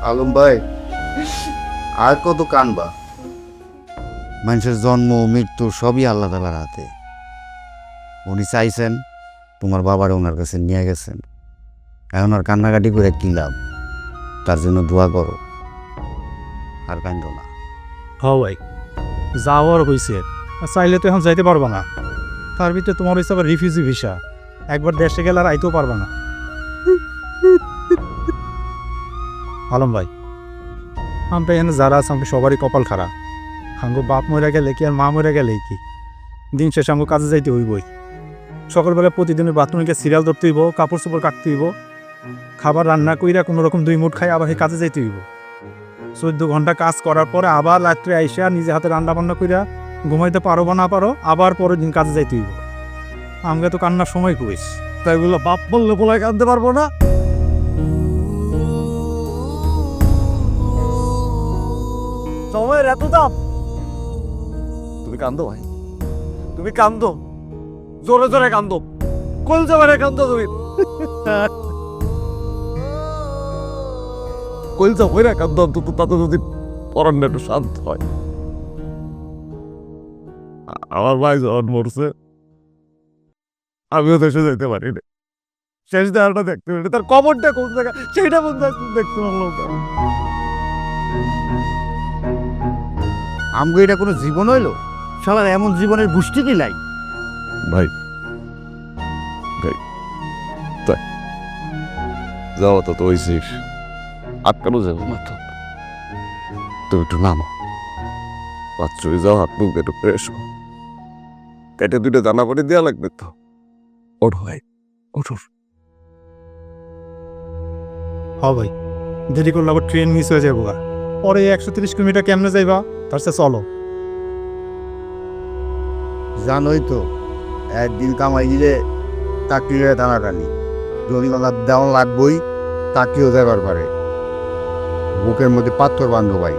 আলম ভাই, আর কত কানবা? মানুষের জন্ম মৃত্যু সবই আল্লাহ তাআলার হাতে। উনি চাইছেন, তোমার বাবার ওনার কাছে নিয়ে গেছেন, এখন আর কান্নাকাটি করে কি লাভ? তার জন্য দোয়া করো, আর কান্দো না। হ ভাই, যাওয়ার হয়েছে, চাইলে তো এখন যাইতে পারবা না। তার ভিতরে তোমার হয়েছে আবার রিফিউজি ভিসা, একবার দেশে গেলে আর আইতেও পারবা না। আলম ভাই, আমরা এখানে যারা আছে আমাকে সবারই কপাল খারাপ। আঙ্গো বাপ মরে গেলে কি আর মা মরে গেলে কি, দিন শেষে আঙ্গো কাজে যাইতে হইবই। সকালবেলা প্রতিদিনের বাথরুমে গিয়ে সিরিয়াল ধরতে হইব, কাপড় চোপড় কাটতে হইব, খাবার রান্না কইরা কোনো রকম 2 মুঠ খাই আবার সেই কাজে যাইতে হইব। 14 ঘন্টা কাজ করার পরে আবার রাত্রে আইসা নিজে হাতে রান্না বান্না কইরা ঘুমাইতে পারো বা না পারো, আবার পরের দিন কাজে যাইতে হইব। আমাকে তো কান্নার সময় কইস, তাই বললো বাপ বললে বলে কাঁদতে পারবো না। সময়ের এত দাম। তুমি কান্দো ভাই, তুমি কান্দো, জোরে জোরে কান্দো, কলজা মেরে কান্দো তুমি। কলজা ভরে কান্দো, অন্তত তাতে যদি পরান্না একটু শান্ত হয়। আমার ভাই যখন মরছে আমিও দেশে যেতে পারি না, শেষ দেখাটা দেখতে পারি, তার কবরটা কোন জায়গায় সেইটা বন্ধু দেখতে পারলাম না। আমগো এটা কোনো জীবন হইলো? শালার এমন জীবনের বুষ্টিই নাই। ভাই ভাই, তাই যাওয়া তো হয়েছিস, আটকানো যাবে না তো। তুমি একটু নামো, বাথরুমে যাও, হাত মুখ একটু ফ্রেশ হো, পেটে 2টা দানা পানি দেওয়া লাগবে তো। ওঠো ভাই, ওঠো। হ ভাই, দেরি করলে আবার ট্রেন মিস হয়ে যাবো। পরে 130 কিলোমিটার কেমনে যাইবা, তার সাথে চলো। জানোই তো, একদিন কামাই গিয়ে চাকরির টানাটানি, জরিমানা দেওয়া লাগবই, চাকরিও যাবার পারে। বুকের মধ্যে পাথর বান্ধব ভাই,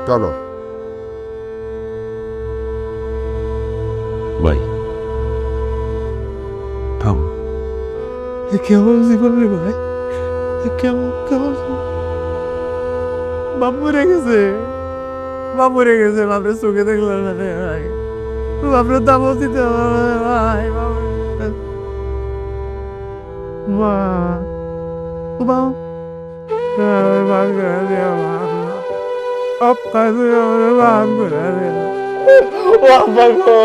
চলো। ভাই থাম। কেমন জীবন রে ভাই, কেমন কেমন। বাপ মরে গেছে, বাপ মরে গেছে, বাপরে চোখে দেখলাম না রে ভাই, বাপরে দামও দিতে হবে ভাই। মা মা ভাগ করে দেওয়া, সব কাজে আমাদের ভাগ করে দেওয়া। বাবা গো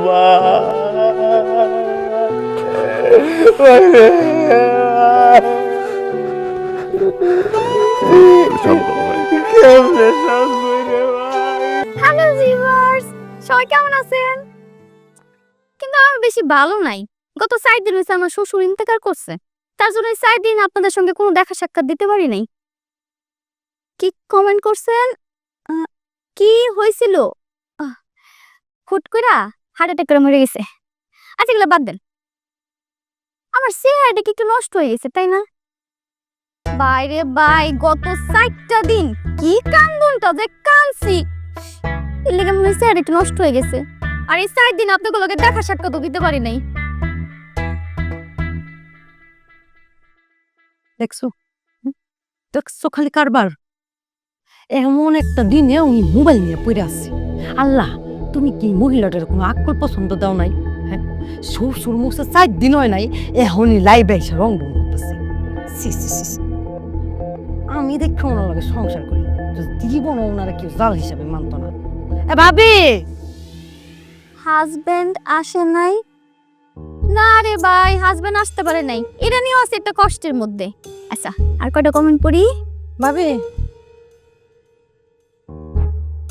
বাবা, হ্যালো ভিউয়ার্স, সবাই কেমন আছেন? কিন্তু আমি বেশি ভালো নাই। গত 4 দিন হয়েছে আমার শ্বশুর ইন্তেকাল করছে, তার জন্য 4 দিন আপনাদের সঙ্গে কোনো দেখা সাক্ষাৎ দিতে পারি নাই। কি কমেন্ট করছেন? কি হয়েছিল? হুট কইরা হার্ট অ্যাটাক করে মরে গেছে। আচ্ছা এগুলো বাদ দেন, আমার চেহারাটা কি একটু নষ্ট হয়ে গেছে তাই না? বাইরে বাই, গত 4টা দিন কি কান্দনটা যে কানছি, এর লেগে মনে হচ্ছে আর একটু নষ্ট হয়ে গেছে। আর এই 4 দিন আপনাগুলোকে দেখা সাক্ষাৎ দিতে পারি নাই। দেখছো দেখছো খালি কারবার। এমন একটা দিনে উনি মোবাইল নিয়ে পড়ে আছে। আল্লাহ, তুমি কি মহিলাটার কোনো আকল পছন্দ দাও নাই? হ্যাঁ, শ্বশুর মুখে 4 দিন হয় নাই, এখনই লাইভ এসে রং রং করতেছে। আমি দেখে ওনার লগে সংসার করি, জীবন ওনারা কেউ জাল হিসাবে মানত না। এ ভাবি, হাজবেন্ড আসে নাই? না রে ভাই, হাজবেন্ড আসতে পারে নাই, এটা নিয়েও আছে একটা কষ্টের মধ্যে। আচ্ছা আর কয়টা কমেন্ট পড়ি। ভাবি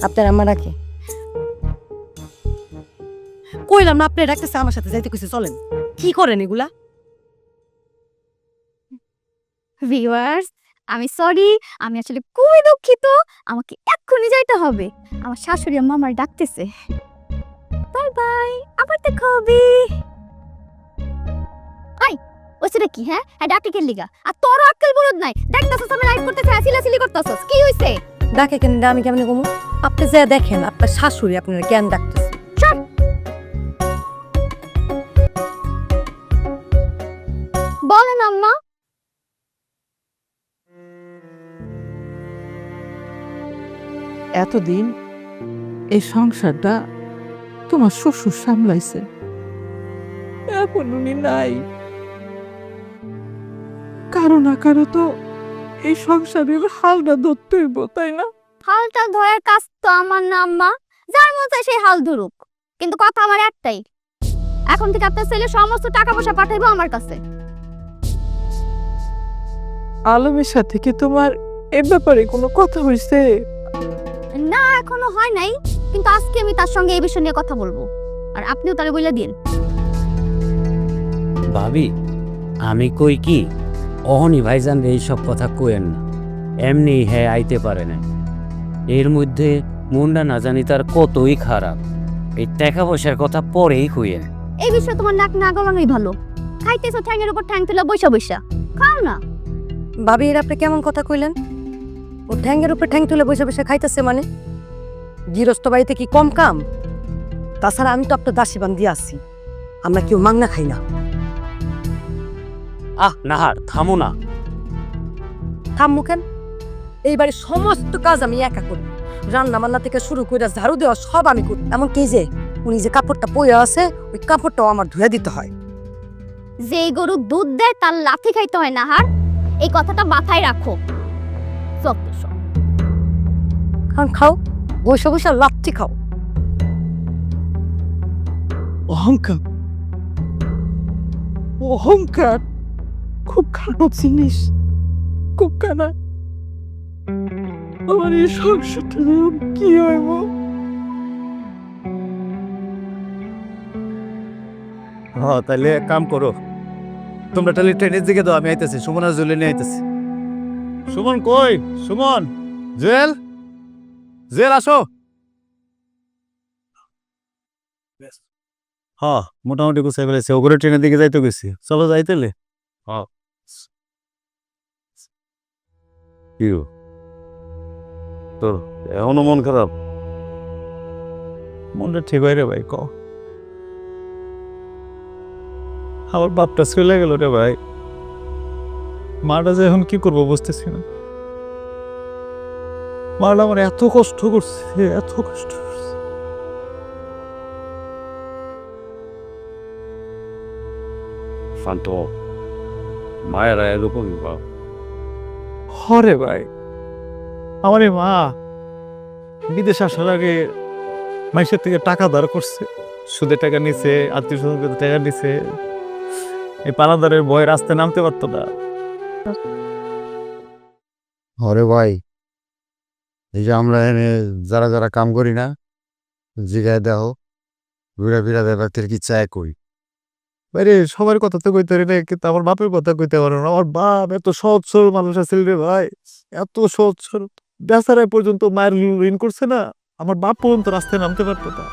আপনার আম্মা রাখে কইলাম না, আপনি রাখতেছে আমার সাথে যাইতে কইছে, চলেন। কি করেন এগুলা? ভিউয়ার্স, আমি সরি, আমি আসলে খুবই দুঃখিত, আমাকে এক্ষুনি যাইতে হবে, আমার শাশুড়ি আম্মা আমার ডাকতেছে। বাই বাই, আবার দেখা হবে। আই ওইটা কি? হ্যাঁ হ্যাঁ, ডাকি কে লিগা? আর তোর আক্কেল বলদ নাই, দেখতাছস আমি লাইভ করতেছি, সিলাসিলি করতাছস, কি হইছে? ডাকে কেন আমি কেমনে কমু? আপনি যা দেখেন আপনার শাশুড়ি আপনার জ্ঞান ডাকতেছে। বলেন আম্মা। এতদিন এই সংসারটা তোমার শ্বশুর সামলাইছে, এখন উনি নাই, কারো না কারো তো এই সংসারের হালটা ধরতে হইব, তাই না? হালটা ধরার কাজ তো আমার না আম্মা, যার মন চায় সেই হাল ধরুক। কিন্তু কথা আমার একটাই, এখন থেকে আপনার ছেলে সমস্ত টাকা পয়সা পাঠাইবো আমার কাছে। আলমের সাথে কি তোমার এ ব্যাপারে কোনো কথা হয়েছে? না, এখনো হয় নাই, কিন্তু আজকে আমি তার সঙ্গে এই বিষয় নিয়ে কথা বলবো, আর আপনিও তারে বলে দিন। ভাবি, আমি কই কি অহনি ভাইজান এইসব কথা কইেন না, এমনি হ্যাঁ আইতে পারে না। এর মধ্যে মনটা না জানি তার কতই খারাপ, এই টাকা পয়সার কথা পরেই কইেন। এই বিষয়ে তোমার নাক না গলানোই ভালো। খাইতেছো ঠ্যাঙের উপর ঠ্যাং তুলে বৈশা বৈশা খাও না। ভাবি এর আপনি কেমন কথা কইলেন? ও ঠ্যাঙ্গের উপর ঠ্যাং তুলে বসে বসে খাইতেছে মানে? গৃহস্থ বাড়িতে কি কম কাম? তাছাড়া আমি তো আপনার দাসী বান্দি আছি, আমরা কেউ মাংনা খাই না। নাহার থামো না। থাম্মু কেন? এই বাড়ির সমস্ত কাজ আমি একা করি, রান্না বান্না থেকে শুরু করে ঝাড়ু দেওয়া সব আমি করি। এমনকি যে উনি যে কাপড়টা পরে আছে ওই কাপড়টাও আমার ধুয়ে দিতে হয়। যে গরু দুধ দেয় তার লাথি খাইতে হয় না হার, এই কথাটা মাথায় রাখো। যত সব। খান খাও, বসে বসে লাচ্ছি খাও। অহংকার, অহংকার খুব খারাপ জিনিস, খুব খারাপ। আমার এই সংসারটা কি হইব? হ্যাঁ, তাহলে এক কাম করো, তোমরা তাহলে ট্রেনের দিকে দাও, আমি আইতেছি। সুমন আর জুয়েল নিয়ে আইতেছি। সুমন কই? সুমন, জুয়েল, জুয়েল আসো। হ্যাঁ, মোটামুটি গুছাই ফেলেছে। ওগুলো ট্রেনের দিকে যাইতে গেছি, চলো যাইতেলে। হ্যাঁ। কি গো? তোর এখনো মন খারাপ? মনটা ঠিক হয় রে ভাই, ক। আমার বাপটা চলে গেল রে ভাই, মাটা যে এখন কি করবো বুঝতেছি না। মাটা আমার এত কষ্ট করছে, এত কষ্ট করছে। শান্ত হ। মায়েরা এরকমই বাপ। হরে ভাই, আমার এই মা বিদেশ আসার আগে মানুষের থেকে টাকা ধার করছে, সুদের টাকা নিছে, আত্মীয় স্বজন টাকা নিছে। এই পানাদারের ভয়ে রাস্তায় নামতে পারতো না। হরে ভাই, এই যে আমরা এনে যারা যারা কাম করি না, জিগায় দেখো, ঘুরা ফিরা ব্যাপারটির কি চায় কই। বাইরে সবার কথা তো কইতে পারি না, কিন্তু আমার বাপের কথা কইতে পারো না। আমার বাপ এত সহজ সরল মানুষ আছে রে ভাই, এত সহজ সরল। বেচারায় পর্যন্ত মায়ের ঋণ করছে না, আমার বাপ পর্যন্ত রাস্তায় নামতে পারতো না।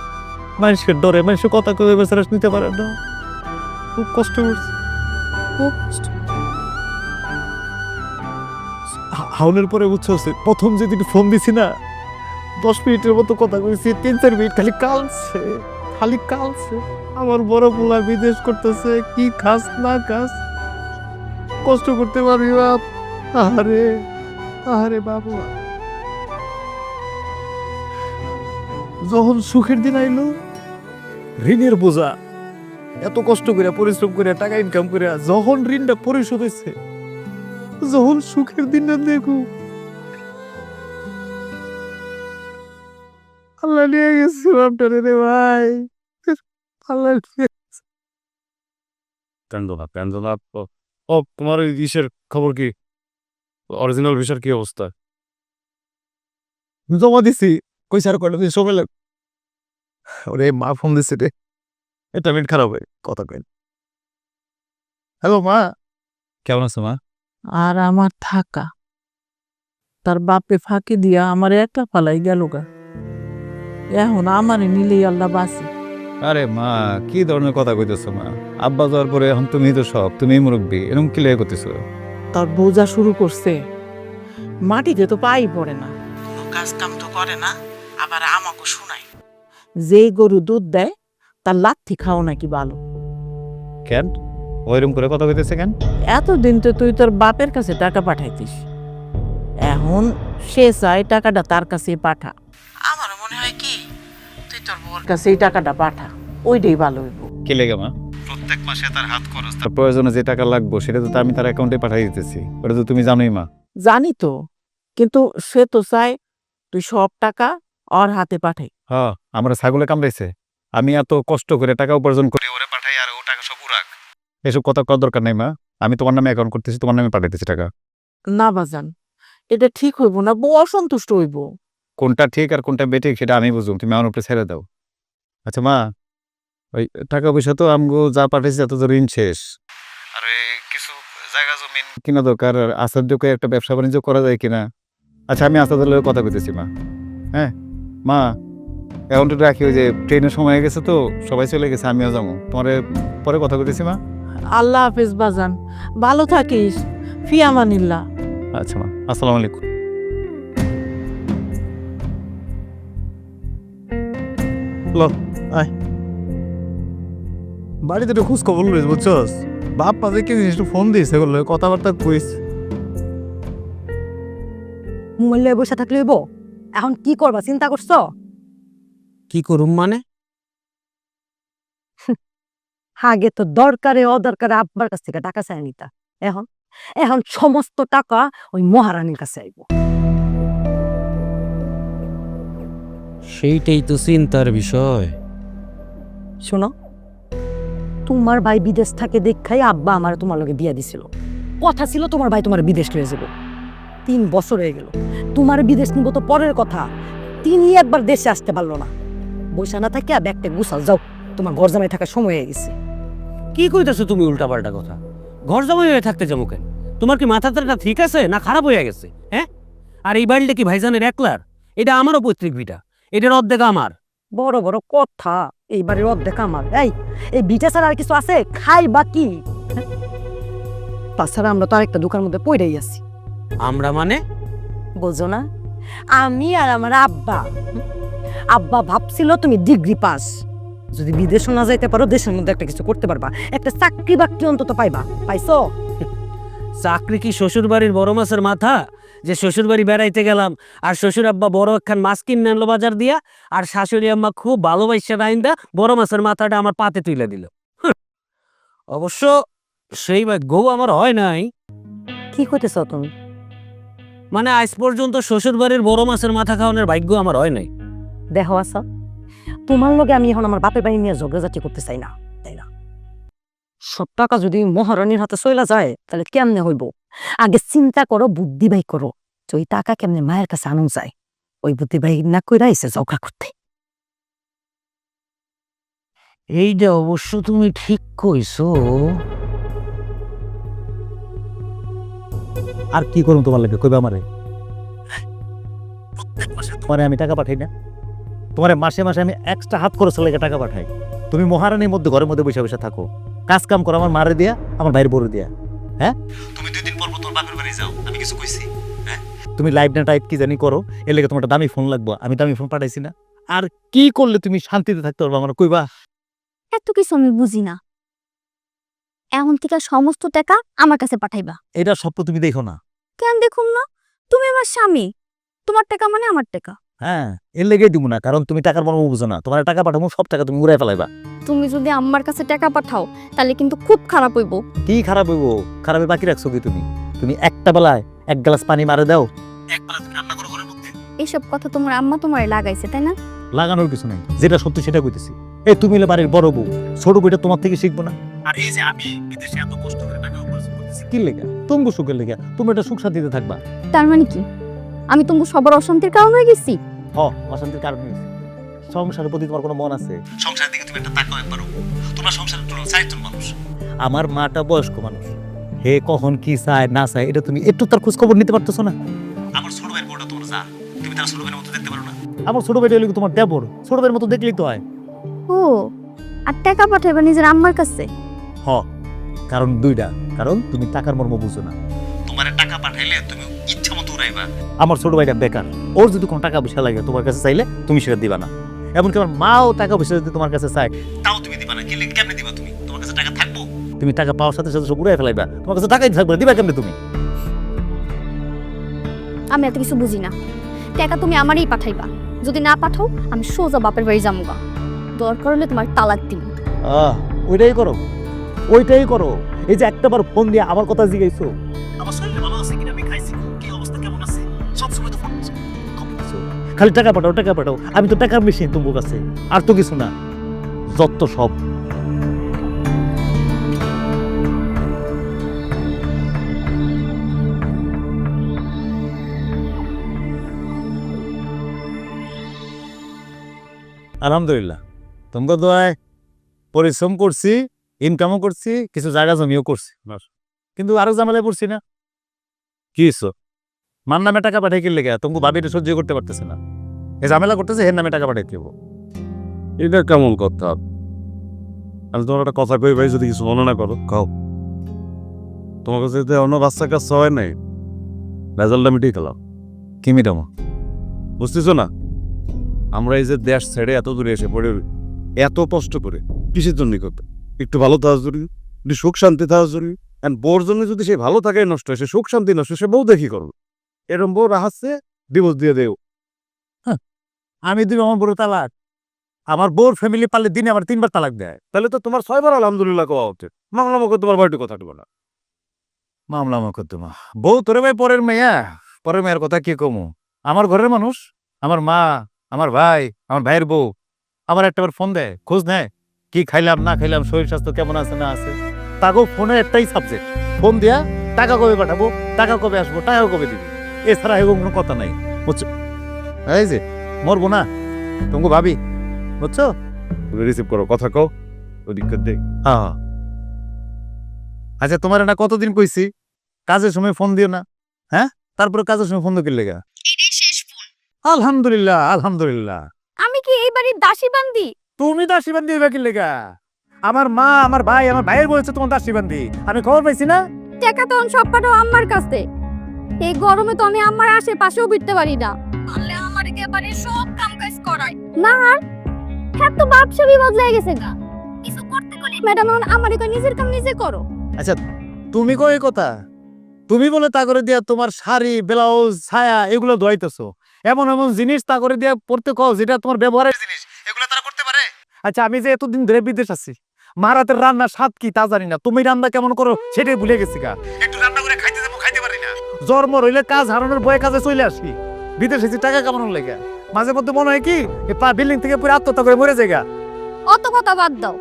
মানুষের ডরে, মানুষের কথা কয়ে বেচারা নিতে পারে না। খুব কষ্ট করছে, খুব কষ্ট। হাউনের পরে বুঝছো, প্রথম যেদিন ফোন দিছি না, 10 মিনিটের মতো কথা কইছি, 3-4 মিনিট খালি কালছে, খালি কালছে। আমার বড় পোলা বিদেশ করতেছে, কি খাস না খাস, কষ্ট করতে পারবি বাপ। আহারে, আহারে বাবু। যখন সুখের দিন আইলো, ঋণের বোঝা, এত কষ্ট করে পরিশ্রম করে টাকা ইনকাম করে যখন ঋণটা পরিশোধ হয়েছে, যখন সুখের দিনটা দেখু, আল্লাহ নিয়ে গেছে বাপটারে রে ভাই, আল্লাহ নিয়ে। কান্দনা কান্দনা। ও, তোমার ওই ইসের খবর কি? অরিজিনাল ভিসার কি অবস্থা? জমা দিছি, কই স্যার কইলো যে সময় লাগ। ওরে মা ফোন দিছে রে, এটা মিনিট খারাপ হয় কথা কই। হ্যালো মা, কেমন আছো মা? আর আমার থাকা, তার বাপে ফাঁকি দিয়া আমার একটা ফালাই গেল গা, এখন আমারে নিলেই আল্লাহ বাঁচি। আরে মা, কি ধরনের কথা কইতেছো মা? আব্বা যাওয়ার পরে এখন তুমি তো সব, তুমি মুরব্বী, এরকম কি লেগে করতেছো? তার বোঝা শুরু করছে, মাটিতে তো পাই পড়ে না। কাজ কাম তো করে না, আবার আমাকে শোনায় যেই গরু দুধ দেয় তার লাথি খাও নাকি ভালো। কেন ওইরকম করে কথা কইতেছে কেন? এতদিন তো তুই তোর বাপের কাছে টাকা পাঠাইতিস, এখন সে চায় টাকাটা তার কাছে পাঠা। আমার মনে হয় কি তুই তোর বউর কাছে এই টাকাটা পাঠা, ওইটাই ভালো হইব। কি লেগে মা? প্রত্যেক মাসে তার হাত খরচ, তার প্রয়োজনে যে টাকা লাগবে সেটা তো আমি তার অ্যাকাউন্টে পাঠিয়ে দিতেছি, ওটা তো তুমি জানোই মা। জানি তো, কিন্তু সে তো চায় তুই সব টাকা ওর হাতে পাঠাই। হ্যাঁ, আমরা ছাগলে কামড়াইছে, আমি এত কষ্ট করে টাকা উপার্জন করে ওরে পাঠাই আর ও টাকা সব উড়াক। এসব কথা করার দরকার নাই মা, আমি তোমার নামে অ্যাকাউন্ট করতেছি, তোমার নামে পাঠাইতেছি টাকা। না বাজান, এটা ঠিক হইব না, বউ অসন্তুষ্ট হইব। কোনটা ঠিক আর কোনটা বেঠিক সেটা আমি বুঝুম, তুমি আমার উপরে ছেড়ে দাও। আচ্ছা মা, ওই টাকা পয়সা তো আমগো যা পাঠাইছি এত তো ঋণ শেষ, আর কিছু জায়গা জমিন কিনা দরকার, আর আসাদকে একটা ব্যবসা বাণিজ্য করা যায় কিনা। আচ্ছা আমি আসাদের লগে কথা কইতেছি মা। হ্যাঁ মা, অ্যাকাউন্টে রাখি, ওই যে ট্রেনের সময় হয়ে গেছে তো সবাই চলে গেছে, আমিও যাবো, তোমার পরে কথা কইতেছি মা। আল্লাহ হাফেজ বাজান, ভালো থাকিস, ফি আমানিল্লাহ। আচ্ছা মা, আসসালামু আলাইকুম। বাড়িতে একটু খোঁজ খবর লইস, বুঝছস? বাপ মাঝে কি জিনিস ফোন দিস, এগুলো কথাবার্তা কইস। মোবাইল লয়ে বসে থাকলে হইব? এখন কি করবা চিন্তা করছো? কি করুম মানে? আগে তো দরকারে অদরকারে আব্বার কাছ থেকে টাকা চাই নিতা, এখন এখন সমস্ত টাকা ওই মহারানীর কাছে আইব। সেইটাই তো চিন্তার বিষয়। শোনো, তোমার ভাই বিদেশ থাকে দেখাই আব্বা আমার তোমার লগে বিয়া দিছিল। কথা ছিল তোমার ভাই তোমার বিদেশ লয়ে যাব, 3 বছর হয়ে গেল। তোমার বিদেশ নিব তো পরের কথা, তিনি একবার দেশে আসতে পারলো না। বৈশা না থাকে ব্যাগটা গুছাল, যাও, তোমার ঘর জামাই থাকার সময় হয়ে গেছে। কি কইতাছো তুমি উল্টাপাল্টা কথা? ঘর জামাই হয়ে থাকতে যাবো কেন? তোমার কি মাথাটা ঠিক আছে না খারাপ হয়ে গেছে? হ্যাঁ, আর এই বাড়িটা কি ভাইজানের একলার? এটা আমারও পৈতৃক ভিটা, এটার অর্ধেক আমার। বড় বড় কথা, এইবারের অর্ধেক আমার। এই বিটা ছাড়া আর কিছু আছে? খাই বা কি? তাছাড়া আমরা তো আরেকটা দোকানের মধ্যে পড়েই আছি। আমরা মানে? বোঝো না, আমি আর আমার আব্বা। আব্বা ভাবছিল তুমি ডিগ্রি পাস, যদি বিদেশে না যাইতে পারো দেশের মধ্যে একটা কিছু করতে পারবা, একটা চাকরি বাকরি অন্তত পাইবা। পাইছো? চাকরি কি শ্বশুর বাড়ির বড় মাছের মাথা, যে শ্বশুর বাড়ি বেড়াইতে গেলাম আর শ্বশুর আব্বা বড় একখান মাছ কিনে আনলো বাজার দিয়া, আর শাশুড়ি আম্মা খুব ভালোবাসা রাইন্দা বড় মাছের মাথাটা আমার পাতে তুলে দিল। অবশ্য সেই ভাগ্য আমার হয় নাই। কি কইতেছ তুমি? মানে আজ পর্যন্ত শ্বশুর বাড়ির বড় মাছের মাথা খাওয়ানোর ভাগ্য আমার হয় নাই। দেখো আসা, তোমার লগে আমি এখন আমার বাপের বাড়ি নিয়ে ঝগড়াঝাটি করতে চাই না, তাই না? সব টাকা যদি মহারানীর হাতে চইলা যায় তাহলে কেমনে হইব? আগে চিন্তা করো, বুদ্ধি বাই করো, যে ওই টাকা কেমনে মায়ের কাছে আনো যায়। ওই বুদ্ধি বাই না কইরা এসে ঝগড়া করতে। এইটা অবশ্য তুমি ঠিক কইছো। আর কি করুম তোমার লাগে, কইবা আমারে? তোমারে আমি টাকা পাঠাই না? তোমারে মাসে মাসে আমি এক্সট্রা হাত খরচ লেগে টাকা পাঠাই। তুমি মহারানীর মধ্যে ঘরের মধ্যে বসে বসে থাকো, কাজ কাম করো আমার মারে দিয়া, আমার ভাইয়ের বড় দিয়া। হ্যাঁ, তুমি 2 দিন পর পর তোমার বাপের বাড়ি যাও, আমি কিছু কইছি? হ্যাঁ, তুমি লাইভ না টাইপ কি জানি করো, এর লেগে তোমার দামি ফোন লাগবে, আমি দামি ফোন পাঠাইছি না? আর কি করলে তুমি শান্তিতে থাকতে পারবা আমার কইবা? এত কিছু আমি বুঝি না, এখন থেকে সমস্ত টাকা আমার কাছে পাঠাইবা। এটা স্বপ্ন তুমি দেখো না? কেন দেখুন না? তুমি আমার স্বামী, তোমার টাকা মানে আমার টাকা। হ্যাঁ, এর লেগেই দিব না, কারণ তুমি টাকার মর্ম বুঝো না। তোমার টাকা পাঠাবো, সব টাকা তুমি উড়াই ফেলাইবা। তুমি যদি আমার কাছে টাকা পাঠাও তাহলে কিন্তু খুব খারাপ হইব। কি খারাপ হইব? খারাপে বাকি রাখছো কি তুমি? তুমি একটা বেলায় 1 গ্লাস পানি মারে দাও, এক বেলা তুমি রান্না করো ঘরের মধ্যে। এইসব কথা তোমার আম্মা তোমার লাগাইছে, তাই না? লাগানোর কিছু নাই, যেটা সত্যি সেটা কইতেছি। এই তুমি হলে বাড়ির বড় বউ, ছোট বউটা তোমার থেকে শিখবো না? আর এই যে আমি বিদেশে এত কষ্ট করে টাকা উপার্জন করতেছি কি লেগা? তুমি সুখের লেগা, তুমি এটা সুখ শান্তিতে থাকবা। তার মানে কি আমি তোমাকে সবার অশান্তির কারণ হয়ে গেছি? অশান্তির কারণ হয়েছে। সংসারের প্রতি তোমার কোনো মন আছে? সংসারের দিকে তুমি একটা তাকাও একবারও। তোমার সংসারের জন্য চাইতো মানুষ। আমার মাটা বয়স্ক মানুষ, হে কখন কি চায় না চায় এটা তুমি একটু তার খোঁজ খবর নিতে পারতেছো না? আমার ছোট ভাইয়ের বউটা তোমার যা, তুমি তার ছোট ভাইয়ের মতো দেখতে পারো না? আমার ছোট ভাইটা হলো তোমার দেবর, ছোট ভাইয়ের মতো দেখলেই তো হয়। ও, আর টাকা পাঠাইবা নিজের আম্মার কাছে? কারণ 2টা কারণ, তুমি টাকার মর্ম বুঝো না। তোমার টাকা পাঠাইলে তুমি ইচ্ছা মতো শুনাইবা আমার ছোট ভাইটা বেকার, ওর যদি কোনো টাকা পয়সা লাগে তোমার কাছে চাইলে তুমি সেটা দিবা না। এমনকি আমার মাও টাকা পয়সা যদি তোমার কাছে চায় তাও তুমি দিবা না। কেমনে দিবা তুমি? তোমার কাছে টাকা থাকবো? তুমি টাকা পাওয়ার সাথে সাথে সব উড়াই ফেলাইবা, তোমার কাছে টাকাই থাকবে না, দিবা কেমনে তুমি? আমি এত কিছু বুঝি না, টাকা তুমি আমারই পাঠাইবা। যদি না পাঠাও আমি সোজা বাপের বাড়ি যামুগা, দরকার হলে তোমার তালাক দিব। ওইটাই করো, ওইটাই করো। এই যে একটাবার ফোন দিয়ে আমার কথা জিজ্ঞাসো, আমার শরীর ভালো আছে কিনা, আমি খাইছি, কি অবস্থা কেমন আছে, সব সময় তো ফোন করছো। খালি টাকা পাঠাও, টাকা পাঠাও। আমি তো টাকার মেশিন তোমার কাছে, আর তো কিছু না, যত সব। আলহামদুলিল্লাহ, তোমাকে দোয়ায় পরিশ্রম করছি, ইনকামও করছি, কিছু জায়গা জমিও করছি, কিন্তু আরো ঝামেলায় পড়ছি না। কি মার নামে টাকা পাঠাই কিনলে গা তোমাকে ভাবি এটা সহ্য করতে পারতেছে না, এই ঝামেলা করতেছে, হের নামে টাকা পাঠাই দেবো। এটা কেমন কথা? আমি তোমার একটা কথা কই ভাই, যদি কিছু মনে না করো খাও। তোমার কাছে যদি অন্য বাচ্চা কাচ্চা হয় নাই, রেজাল্টটা মিটিয়ে খেলাম। কি মিটামো? বুঝতেছো না, আমরা এই যে দেশ ছেড়ে এত দূরে এসে পড়ে এত কষ্ট করে কিসের জন্য করতে? একটু ভালো থাকা জরুরি, একটু সুখ শান্তি থাকা জরুরি। এন্ড বোর জন্য যদি সে ভালো থাকে নষ্ট হয়, সে সুখ শান্তি নষ্ট, সে বউ দেখি করবে। এরকম বউ রাহাচ্ছে, ডিভোর্স দিয়ে দেও। আমি দিব আমার বড় তালাক? আমার বোর ফ্যামিলি পারলে দিনে আমার 3 বার তালাক দেয়। তাহলে তো তোমার 6 বার আলহামদুলিল্লাহ কোয়া উচিত। মামলা মুখে তোমার বাড়িতে কথা বলবো না। মামলা মকদ্দমা বউ তোরে ভাই, পরের মেয়া, পরের মেয়ের কথা কি কমু? আমার ঘরের মানুষ, আমার মা, আমার ভাই, আমার ভাইয়ের বউ আমার একটাবার ফোন দেয়, খোঁজ নেয়, কি খাইলাম না খাইলাম, শরীর স্বাস্থ্য কেমন আছে না আছে। তাকেও ফোনের একটাই সাবজেক্ট, ফোন দিয়া টাকা কবে পাঠাবো, টাকা কবে আসবো, টাকা কবে দিবি, এছাড়া এরকম কোনো কথা নাই, বুঝছো? এই যে মরবো না তুমি ভাবি, বুঝছো? রিসিভ করো, কথা কও, ওই দিক দেখ। হ্যাঁ, আচ্ছা তোমার না কতদিন কইছি কাজের সময় ফোন দিও না, হ্যাঁ? তারপরে কাজের সময় ফোন দিলে গা। এটাই শেষ ফোন। আলহামদুলিল্লাহ, আলহামদুলিল্লাহ। আমি কি এই বাড়ির দাসী বান্দি? তুমি দাসীবান্দি হইবা কি লেগা? আমার মা, আমার ভাই, আমার ভাইয়ের বলছে তোমার দাসীবান্দি, আমি খবর পাইছি না? টাকা তো সব পাঠাও আম্মার কাছে। এই গরমে তো আমি আম্মার আশেপাশেও বিরতে পারি না, পারলে আমার একেবারে সব কাম কাজ করাই না। আর হ্যাঁ, তো বাপসাবি বদলে গেছে গা, কিছু করতে গেলে ম্যাডাম আমার কই নিজের কাম নিজে করো। আচ্ছা তুমি কই কথা, তুমি বলে তা করে দিয়া তোমার শাড়ি, ব্লাউজ, ছায়া এগুলো ধোয়াইতেছো, এমন এমন জিনিস তা করে দিয়া পড়তে কও যেটা তোমার ব্যবহারের জিনিস, এগুলো তারা করতে পারে? আচ্ছা আমি যে এতদিন ধরে বিদেশ আছি, মার হাতের রান্নার স্বাদ কি তা জানি না, তুমি রান্না কেমন করো সেটাই ভুলে গেছি গা। একটু রান্না করে খাইতে যাবো, খাইতে পারি না, জন্ম রইলে কাজ হারানোর ভয়ে কাজে চলে আসি, বিদেশে এসে টাকা কামানোর লেগে। মাঝে মধ্যে মনে হয় কি বিল্ডিং থেকে পুরো আত্মহত্যা করে মরে যায়গা। অত কথা বাদ দাও,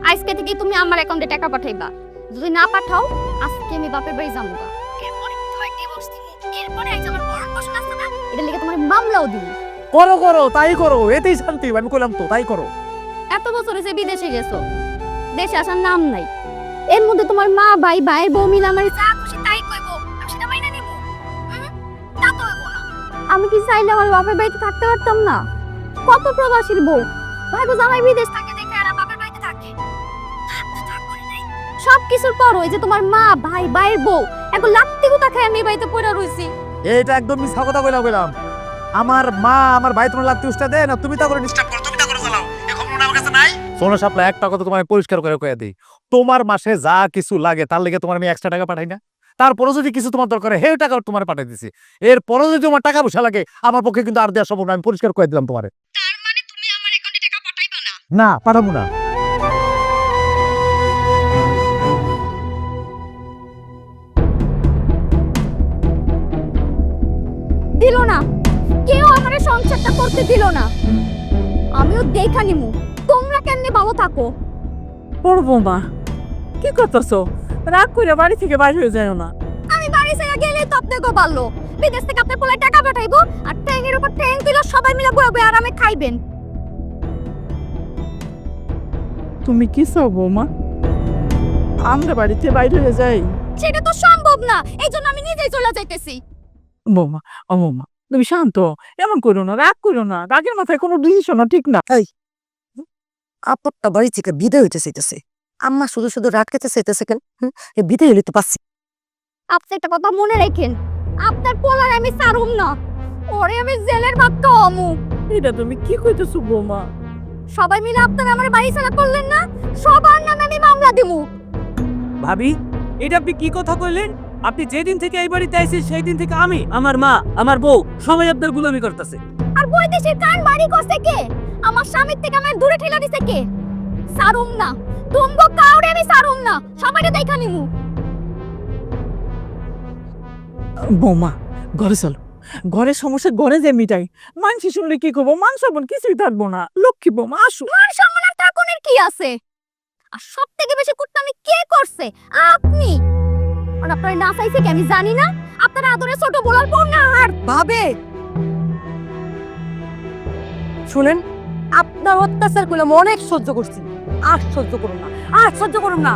আজকে থেকে তুমি আমার অ্যাকাউন্টে টাকা পাঠাইবা। যদি না পাঠাও আজকে আমি বাপের বাড়ি যাবো গা। এরপরে তোমার ডিভোর্স দিবি, এরপরে আইজ আমার বড় প্রশ্ন আছে না, এটা লিখে তোমার মামলাও দিবি। করো করো, তাই করো, এতেই শান্তি, আমি কইলাম তো, তাই করো। এত বছর হয়েছে বিদেশে গেছো, দেশে আসার নাম নাই, এর মধ্যে তোমার মা, ভাই, ভাইয়ের বউ মিলে আমার যা খুশি তাই কইবো, আমি সেটা মাইনা নিব? তা তো হইবো না। আমি কি চাইলে আমার বাপের বাড়িতে থাকতে পারতাম না? কত প্রবাসীর বউ, ভাই বউ জামাই বিদেশ থাকে দেখে আর বাপের বাড়িতে থাকে। সব কিছুর পর ওই যে তোমার মা, ভাই, ভাইয়ের বউ এখন লাত্তি গুতা খায় আমি বাড়িতে পড়ে রইছি। এইটা একদম মিথ্যা কথা কইলাম। আমার মা, আমার ভাই তোমার লাত্তি উস্তা দেয় না, তুমি তা করে ডিস্টার্ব করো, তুমি তা করে চালাও, এই খবরটা আমার কাছে নাই। শোনো সাপলা, একটা কথা তোমায় পরিষ্কার করে কইয়া দেই, তোমার মাসে যা কিছু লাগে তার লেগে তোমার আমি এক্সট্রা টাকা পাঠাই না। তারপরে যদি কিছু তোমার দরকার হয়, সেই টাকা তোমার পাঠাই দিছি। এরপরে যদি তোমার টাকা পয়সা লাগে আমার পক্ষে কিন্তু আর দেওয়া সম্ভব না, আমি পরিষ্কার করে দিলাম তোমারে। তার মানে তুমি আমার অ্যাকাউন্টে টাকা পাঠাইবা না? না, পাঠাবো না। দিল না, কেউ আমার সংসারটা করতে দিল না। আমিও দেখা নিমু তোমরা কেমনে ভালো থাকো। বড় বৌমা কি করতেছো? রাগ করে বাড়ি থেকে বাইরে হয়ে যায় না। আমি বাড়ি ছেড়ে গেলে তো আপনাকে পারলো, বিদেশ থেকে আপনার পোলায় টাকা পাঠাইবো আর ট্যাঙ্গের উপর ট্যাং দিল, সবাই মিলে বয়ে বয়ে আরামে খাইবেন। তুমি কি চাও বৌমা? আমরা বাড়িতে বাইরে হয়ে যাই? সেটা তো সম্ভব না, এই জন্য আমি নিজেই চলে যাইতেছি। বৌমা, ও বৌমা তুমি শান্ত, এমন করো না, রাগ করো না, রাগের মাথায় কোনো ডিসিশন ঠিক না। আপদটা বাড়ি থেকে বিদায় হইতে চাইতেছে, আম্মা শুধু শুধু রাত খেতে চাইতেছে কেন? বিদায় হইলে তো পাচ্ছি। আপনি একটা কথা মনে রাখেন, আপনার পোলার আমি সারুম না, ওরে আমি জেলের ভাত খাওয়ামু। এটা তুমি কি কইতেছো বৌমা? সবাই মিলে আপনারা আমার বাড়ি ছাড়া করলেন না, সবার নামে আমি মামলা দিমু। ভাবি, এটা আপনি কি কথা কইলেন? আপনি যেদিন থেকে এই বাড়িতে আইছেন সেই দিন থেকে আমি, আমার মা, আমার বউ সবাই আপনার গুলামি করতেছে। আর বৈদেশের কান বাড়ি করছে কে? আমার স্বামীর থেকে আমার দূরে ঠেলা দিছে কে? সারুম না, তুমগো কাউরে আমি সারুম না, সবাইরে দেখা নিমু। বৌমা ঘরে চলো, ঘরের সমস্যা ঘরে যে মিটাই। মানুষ শুনলে কি করবো? মান সম্মান কিছুই থাকবো না। লক্ষ্মী বৌমা আসো। মান সম্মান আর থাকুনের কি আছে? আর সব থেকে বেশি কুটনামি কে করছে? আপনি। আর আপনার না চাইছে কি আমি জানি না? আপনার আদরে ছোট বলার পর না আর ভাবে শুনেন, আপনার অত্যাচার করলাম, অনেক সহ্য করছি, আর সহ্য করুন না, আর সহ্য করুন না।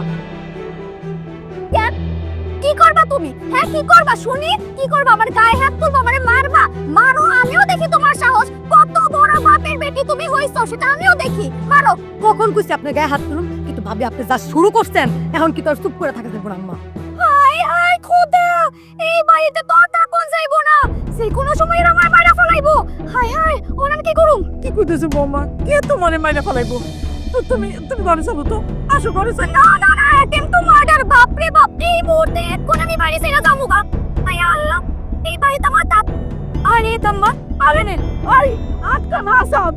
কি করবা তুমি? হ্যাঁ কি করবা শুনি? কি করবা? আমার গায়ে হাত তুলবা, আমারে মারবা? মারো, আমিও দেখি তোমার সাহস। কত বড় বাপের বেটি তুমি হইছো সেটা আমিও দেখি। মারো। কখন কইছি আপনার গায়ে হাত তুলুন, কিন্তু ভাবি আপনি যা শুরু করছেন এখন কি তোর চুপ করে থাকা যাবে না আম্মা? হাই হাই খোদা, এই বাড়িতে তো থাকুন যাইবো না, যে কোনো সময় এরা আমার মাইরা ফলাইবো। হাই হাই, ওনার কি করুম? কি কইতেছো বৌমা? কে তোমারে মাইরা ফেলাইবো? তো তুমি ঘরে চলো তো, আসো ঘরে চলো। না না না, অ্যাটেম্প টু মার্ডার, বাপ রে বাপ। এই মুহূর্তে এখন আমি বাড়ি ছেড়ে যাবো গা। হাই আল্লাহ, এই বাড়িতে আমার দাঁত। আরে তাম্মা, আরে নে, আই আটকা না আসাদ,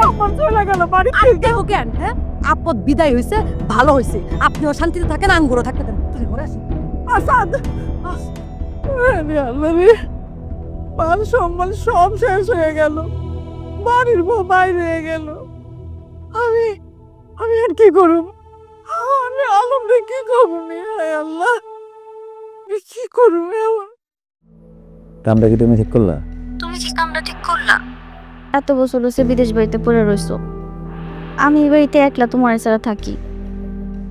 আমার চলে গেল বাড়ি। আজকে কেন? হ্যাঁ, আপদ বিদায় হইছে, ভালো হইছে। আপনিও শান্তিতে থাকেন, আঙ্গুরও থাকতে দেন। তুই ঘরে আসি। আসাদ, আরে আল্লাহ রে, মান সম্মান সব শেষ হয়ে গেল। বাড়ির বউ বাইরে হয়ে গেল। আমি আমি আর কি করব? আমি আলম রে কি করব? হায় আল্লাহ, আমি কি করব এখন? কামটা কি তুমি ঠিক করলা? তুমি কি কামটা ঠিক করলা? এত বছর হচ্ছে বিদেশ বাড়িতে পড়ে রইছো, আমি এই বাড়িতে একলা তোমার ছাড়া থাকি,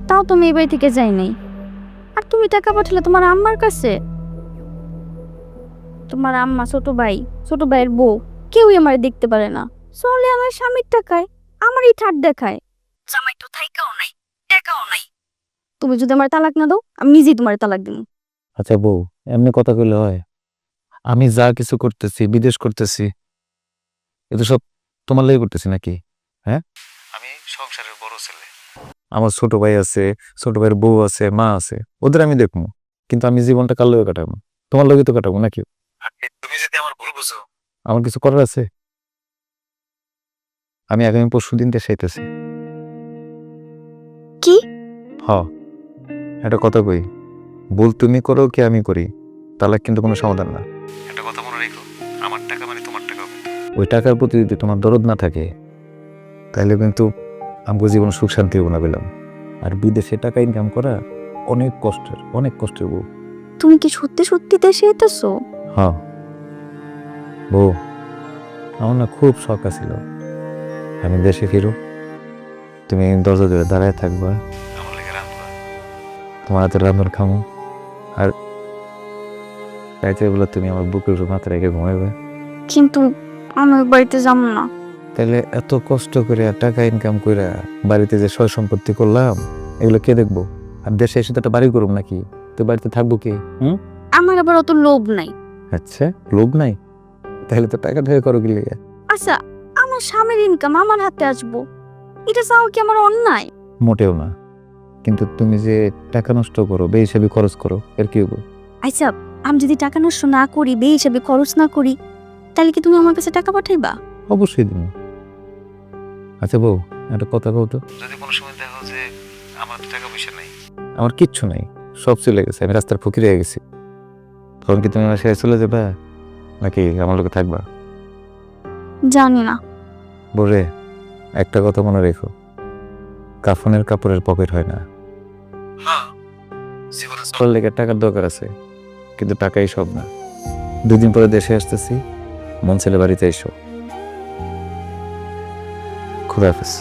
তাও তুমি এই বাড়ি থেকে যাই নাই। আর তুমি টাকা পাঠালে তোমার আম্মার কাছে। তোমার আম্মা, ছোট ভাইয়ের বউ, কেউই আমার দেখতে পারে না। চলে আমার স্বামীর টাকায় আমারই ঠাট দেখায়। জামাই তো থাইকাও নাই, টাকাও নাই। তুমি যদি আমার তালাক না দাও, আমি নিজেই তোমার তালাক দিব। আচ্ছা বউ, এমনি কথা কইলে হয়? আমি যা কিছু করতেছি, বিদেশ করতেছি, এতো সব তোমার লেগে করতেছি নাকি? হ্যাঁ, আমি সংসারের বড় ছেলে, আমার ছোট ভাই আছে, ছোট ভাইয়ের বউ আছে, মা আছে, ওদের আমি দেখবো, কিন্তু আমি জীবনটা কার লগে কাটাবো? তোমার লগে তো কাটাবো নাকি? তুমি যদি আমার ভুল বুঝো, আমার কিছু করার আছে? আমি আগামী পরশুদিন দেশে আইতেছি। কি? হ, একটা কথা কই, ভুল তুমি করো কি আমি করি, তালাক কিন্তু কোনো সমাধান না। একটা কথা মনে রেখো, আমার টাকা মানে তোমার টাকা। ওই টাকার প্রতি যদি তোমার দরদ না থাকে, তাহলে কিন্তু আমাকে জীবন সুখ শান্তি হবো না পেলাম। আর বিদেশে টাকা ইনকাম করা অনেক কষ্টের বউ। তুমি কি সত্যি সত্যি দেশে যেতেছো? হ্যাঁ বউ, আমার না খুব শখ আছিল আমি দেশে ফিরো, তুমি দরজা ধরে দাঁড়ায় থাকবা, আমার লেগে রাঁধবা, তোমার হাতে রাঁধুন খামো, আর চাইতে বলে তুমি আমার বুকের উপর মাথা রেখে ঘুমাইবে। কিন্তু আমি ওই বাড়িতে যাব না। তাহলে এত কষ্ট করে টাকা ইনকাম করে বাড়িতে যে সয় সম্পত্তি করলাম, এগুলো কে দেখবো? আর দেশে এসে তো একটা বাড়ি করুম নাকি? তো বাড়িতে থাকবো কে? আমার আবার অত লোভ নাই। আচ্ছা, লোভ নাই? তাহলে তো টাকা ঢেকে করো কি লেগে? আচ্ছা, আমার স্বামীর ইনকাম আমার হাতে আসবো, এটা চাও কি আমার অন্যায়? মোটেও না, কিন্তু তুমি যে টাকা নষ্ট করো, বেহিসাবি খরচ করো, এর কি হবো? আচ্ছা, আমি যদি টাকা নষ্ট না করি, বে হিসাবে খরচ না করি, তাহলে কি তুমি আমার কাছে টাকা পাঠাইবা? অবশ্যই দিন। আচ্ছা বউ, একটা কথা কও তো, যদি কোনো সময় দেখো যে আমার টাকা পয়সা নাই, আমার কিচ্ছু নাই, সব চলে গেছে, আমি রাস্তার ফকির হয়ে গেছি, তখন কি তুমি আমার সাথে চলে যাবা নাকি আমার লোকে থাকবা? জানি না। বলে একটা কথা মনে রেখো, কাফনের কাপড়ের পকেট হয় না। জীবনের লেগে টাকার দরকার আছে, কিন্তু টাকাই সব না। 2 দিন পরে দেশে আসতেছি, মন ছেলে বাড়িতে এসো। খুদা হাফেজ।